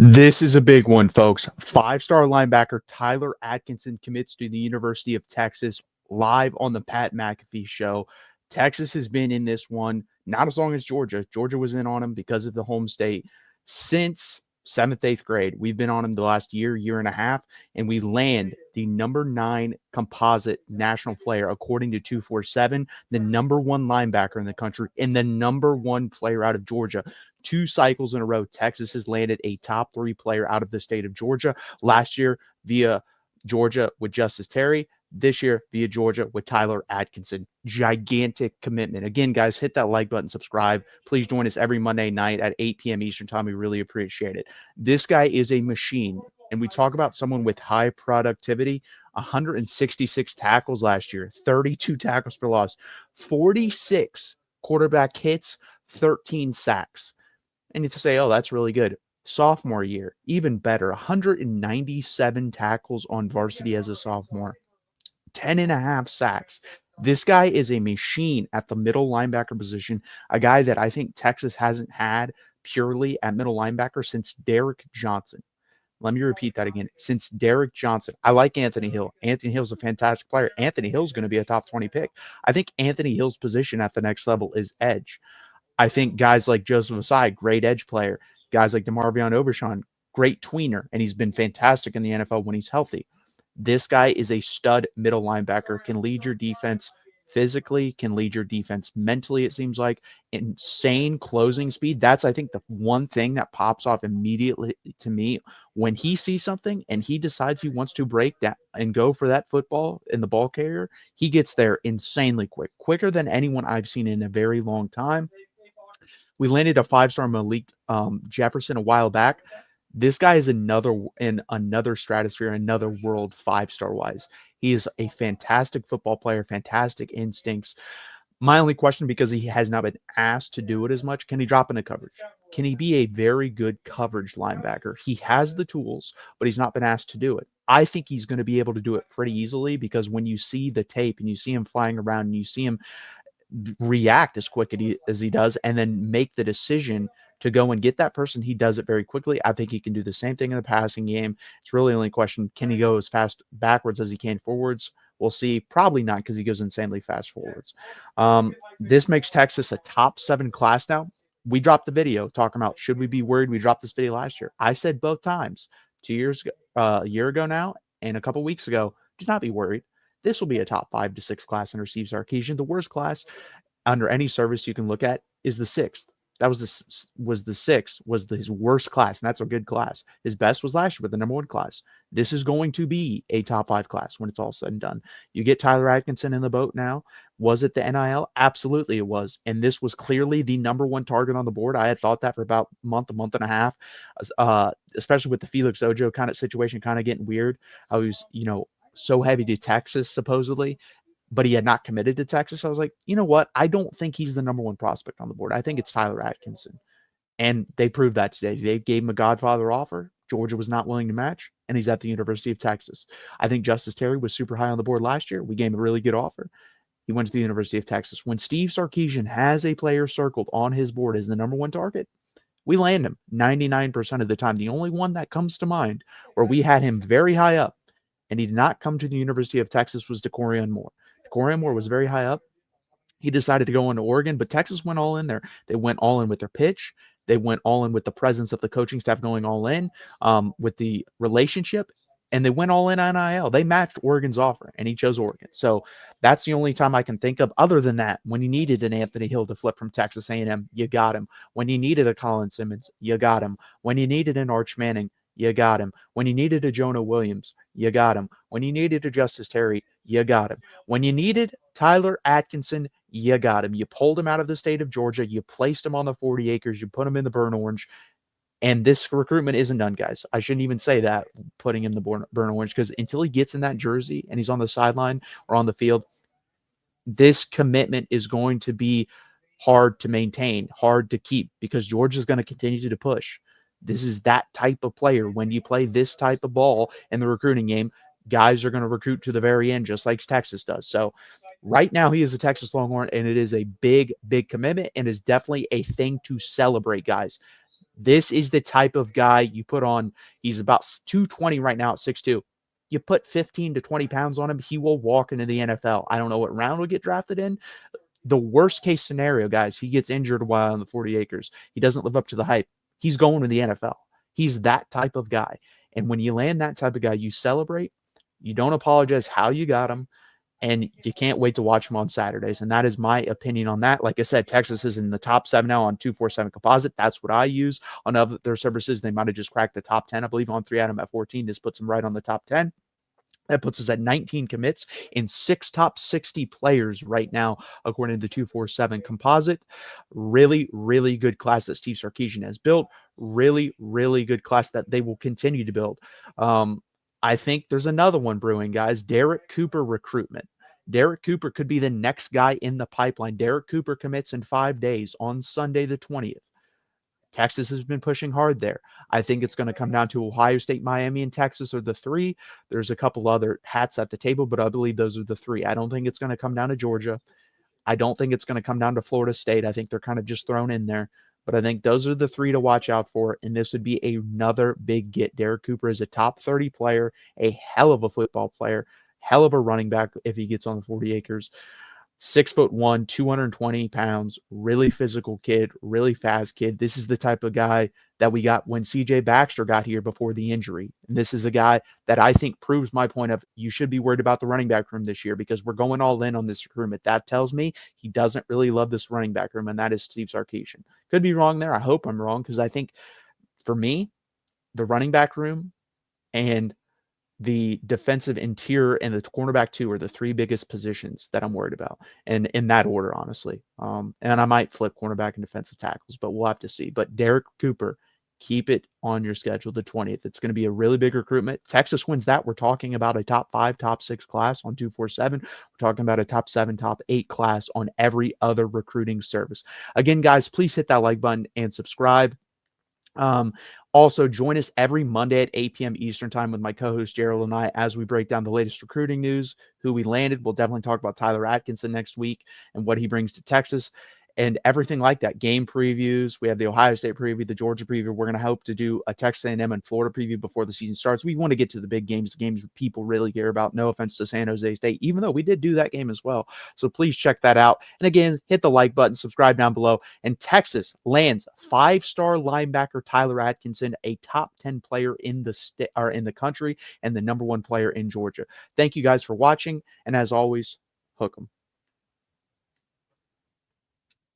This is a big one, folks. Five-star linebacker Tyler Atkinson commits to the University of Texas live on the Pat McAfee show. Texas has been in this one not as long as Georgia. Georgia was in on him because of the home state since seventh, eighth grade. We've been on him the last year and a half, and we land the number 9 composite national player, according to 247, the number 1 linebacker in the country, and the number 1 player out of Georgia. 2 cycles in a row, Texas has landed a top 3 player out of the state of Georgia. Last year, via Georgia with Justice Terry. This year, via Georgia with Tyler Atkinson. Gigantic commitment. Again, guys, hit that like button, subscribe. Please join us every Monday night at 8 p.m. Eastern Time. We really appreciate it. This guy is a machine. And we talk about someone with high productivity, 166 tackles last year, 32 tackles for loss, 46 quarterback hits, 13 sacks. And you say, oh, that's really good. Sophomore year, even better, 197 tackles on varsity as a sophomore, 10.5 sacks. This guy is a machine at the middle linebacker position, a guy that I think Texas hasn't had purely at middle linebacker since Derek Johnson. Let me repeat that again. Since Derek Johnson. I like Anthony Hill. Anthony Hill's a fantastic player. Anthony Hill's going to be a top 20 pick. I think Anthony Hill's position at the next level is edge. I think guys like Joseph Asai, great edge player. Guys like DeMarvion Overshawn, great tweener, and he's been fantastic in the NFL when he's healthy. This guy is a stud middle linebacker, can lead your defense physically, can lead your defense mentally, it seems like. Insane closing speed. That's, I think, the one thing that pops off immediately to me when he sees something and he decides he wants to break that and go for that football in the ball carrier. He gets there insanely quick, quicker than anyone I've seen in a very long time. We landed a 5-star Malik Jefferson a while back. This guy is in another stratosphere, another world 5-star wise. He is a fantastic football player, fantastic instincts. My only question, because he has not been asked to do it as much, can he drop into coverage? Can he be a very good coverage linebacker? He has the tools, but he's not been asked to do it. I think he's going to be able to do it pretty easily, because when you see the tape and you see him flying around and you see him react as quick as he does and then make the decision to go and get that person, he does it very quickly. I think he can do the same thing in the passing game. It's really only a question, can he go as fast backwards as he can forwards? We'll see. Probably not, because he goes insanely fast forwards. This makes Texas a top 7 class now. We dropped the video talking about, should we be worried? We dropped this video last year. I said both times, 2 years ago, a year ago now, and a couple weeks ago, do not be worried. This will be a top 5 to 6 class under Steve Sarkisian. The worst class under any service you can look at is the 6th. That was the 6th, was his worst class, and that's a good class. His best was last year with the number 1 class. This is going to be a top 5 class when it's all said and done. You get Tyler Atkinson in the boat now. Was it the NIL? Absolutely it was. And this was clearly the number 1 target on the board. I had thought that for about a month and a half, especially with the Felix Ojo kind of situation kind of getting weird. I was, so heavy to Texas, supposedly, but he had not committed to Texas. I was like, you know what? I don't think he's the number 1 prospect on the board. I think it's Tyler Atkinson. And they proved that today. They gave him a Godfather offer. Georgia was not willing to match, and he's at the University of Texas. I think Justice Terry was super high on the board last year. We gave him a really good offer. He went to the University of Texas. When Steve Sarkisian has a player circled on his board as the number 1 target, we land him 99% of the time. The only one that comes to mind where we had him very high up and he did not come to the University of Texas was DeCorian Moore. DeCorian Moore was very high up. He decided to go into Oregon, but Texas went all in there. They went all in with their pitch. They went all in with the presence of the coaching staff going all in, with the relationship, and they went all in on NIL. They matched Oregon's offer, and he chose Oregon. So that's the only time I can think of. Other than that, when you needed an Anthony Hill to flip from Texas A&M, you got him. When you needed a Colin Simmons, you got him. When you needed an Arch Manning, you got him. When you needed a Jonah Williams, you got him. When you needed a Justice Terry, you got him. When you needed Tyler Atkinson, you got him. You pulled him out of the state of Georgia. You placed him on the 40 acres. You put him in the burnt orange. And this recruitment isn't done, guys. I shouldn't even say that, putting him in the burnt orange, because until he gets in that jersey and he's on the sideline or on the field, this commitment is going to be hard to maintain, hard to keep, because Georgia's going to continue to push. This is that type of player. When you play this type of ball in the recruiting game, guys are going to recruit to the very end, just like Texas does. So right now he is a Texas Longhorn, and it is a big, big commitment, and is definitely a thing to celebrate, guys. This is the type of guy you put on. He's about 220 right now at 6'2". You put 15 to 20 pounds on him, he will walk into the NFL. I don't know what round he'll get drafted in. The worst case scenario, guys, he gets injured while on the 40 acres. He doesn't live up to the hype. He's going to the NFL. He's that type of guy. And when you land that type of guy, you celebrate. You don't apologize how you got him, and you can't wait to watch him on Saturdays. And that is my opinion on that. Like I said, Texas is in the top 7 now on 247 composite. That's what I use. On other services, they might have just cracked the top 10. I believe on 3 Adam at 14. This puts them right on the top 10. That puts us at 19 commits in 6 top 60 players right now, according to the 247 composite. Really, really good class that Steve Sarkisian has built. Really, really good class that they will continue to build. I think there's another one brewing, guys. Derek Cooper recruitment. Derek Cooper could be the next guy in the pipeline. Derek Cooper commits in 5 days on Sunday the 20th. Texas has been pushing hard there. I think it's going to come down to Ohio State, Miami, and Texas are the 3. There's a couple other hats at the table, but I believe those are the 3. I don't think it's going to come down to Georgia. I don't think it's going to come down to Florida State. I think they're kind of just thrown in there. But I think those are the 3 to watch out for, and this would be another big get. Derek Cooper is a top 30 player, a hell of a football player, hell of a running back if he gets on the 40 acres. 6'1", 220 pounds, really physical kid, really fast kid. This is the type of guy that we got when CJ Baxter got here before the injury. And this is a guy that I think proves my point of you should be worried about the running back room this year because we're going all in on this recruitment. That tells me he doesn't really love this running back room, and that is Steve Sarkisian. Could be wrong there. I hope I'm wrong because I think for me, the running back room and the defensive interior and the cornerback 2 are the 3 biggest positions that I'm worried about, and in that order, honestly. And I might flip cornerback and defensive tackles, but we'll have to see. But Derek Cooper, keep it on your schedule the 20th. It's going to be a really big recruitment. Texas wins that. We're talking about a top 5, top 6 class on 247. We're talking about a top 7, top 8 class on every other recruiting service. Again, guys, please hit that like button and subscribe. Also, join us every Monday at 8 p.m. Eastern time with my co-host Gerald and I as we break down the latest recruiting news, who we landed. We'll definitely talk about Tyler Atkinson next week and what he brings to Texas and everything like that. Game previews. We have the Ohio State preview, the Georgia preview. We're going to hope to do a Texas A&M and Florida preview before the season starts. We want to get to the big games, the games people really care about. No offense to San Jose State, even though we did do that game as well. So please check that out. And again, hit the like button, subscribe down below. And Texas lands 5-star linebacker Tyler Atkinson, a top 10 player in the country and the #1 player in Georgia. Thank you guys for watching. And as always, hook 'em.